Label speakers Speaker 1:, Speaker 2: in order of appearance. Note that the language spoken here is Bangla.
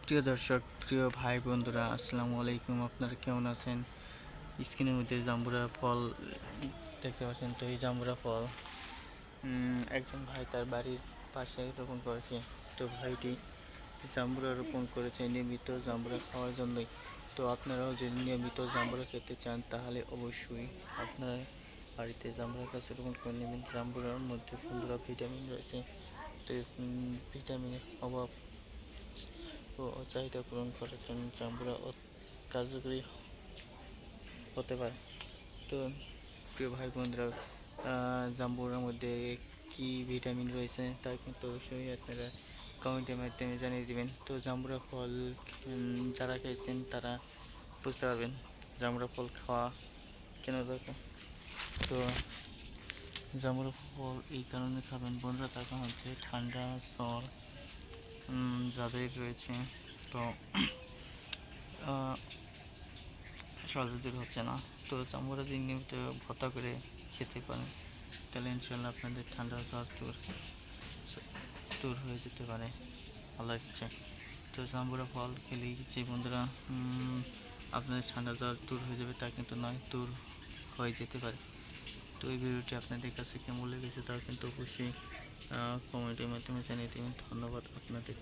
Speaker 1: প্রিয় দর্শক, প্রিয় ভাই বন্ধুরা, আসসালামু আলাইকুম। আপনারা কেমন আছেন? স্ক্রিনের মধ্যে জাম্বুরা ফল দেখতে পাচ্ছেন। তো এই জাম্বুরা ফল একজন ভাই তার বাড়ির পাশে রোপণ করেছে। তো ভাইটি জাম্বুরা রোপণ করেছে নিয়মিত জাম্বুরা খাওয়ার জন্যই। তো আপনারাও যদি নিয়মিত জাম্বুরা খেতে চান তাহলে অবশ্যই আপনার বাড়িতে জাম্বুরা গাছ রোপণ করে নেবেন। জাম্বুরার মধ্যে বন্ধুরা ভিটামিন রয়েছে। তো ভিটামিনের অভাব ও চাহিদা পূরণ করার জন্য জাম্বুরা কার্যকরী হতে পারে। তো প্রিয় ভাই বোনরা, জাম্বুরার মধ্যে কি ভিটামিন রয়েছে তা কিন্তু অবশ্যই আপনারা কমেন্টের মাধ্যমে জানিয়ে দিবেন। তো জাম্বুরা ফল যারা খেয়েছেন তারা বুঝতে পারবেন জাম্বুরা ফল খাওয়া কেন দরকার। তো জাম্বুরা ফল এই কারণে খাবেন বন্ধুরা, তার কারণ হচ্ছে ঠান্ডা জ্বর যাদের রয়েছে, তো সহজে হচ্ছে না। তো জাম্বুরা যদি নিয়মিত ভর্তা করে খেতে পারেন তাহলে ইনশাল্লাহ আপনাদের ঠান্ডা জ্বর দূর হয়ে যেতে পারে আল্লাহর ইচ্ছা। তো জাম্বুরা ফল খেলেই যে বন্ধুরা আপনাদের ঠান্ডা জ্বর দূর হয়ে যাবে তা কিন্তু নয়, দূর হয়ে যেতে পারে। তো এই ভিডিওটি আপনাদের কাছে কেমন লেগেছে তা কিন্তু অবশ্যই কমেন্টের মাধ্যমে জানিয়ে দেবেন। ধন্যবাদ আপনাদের।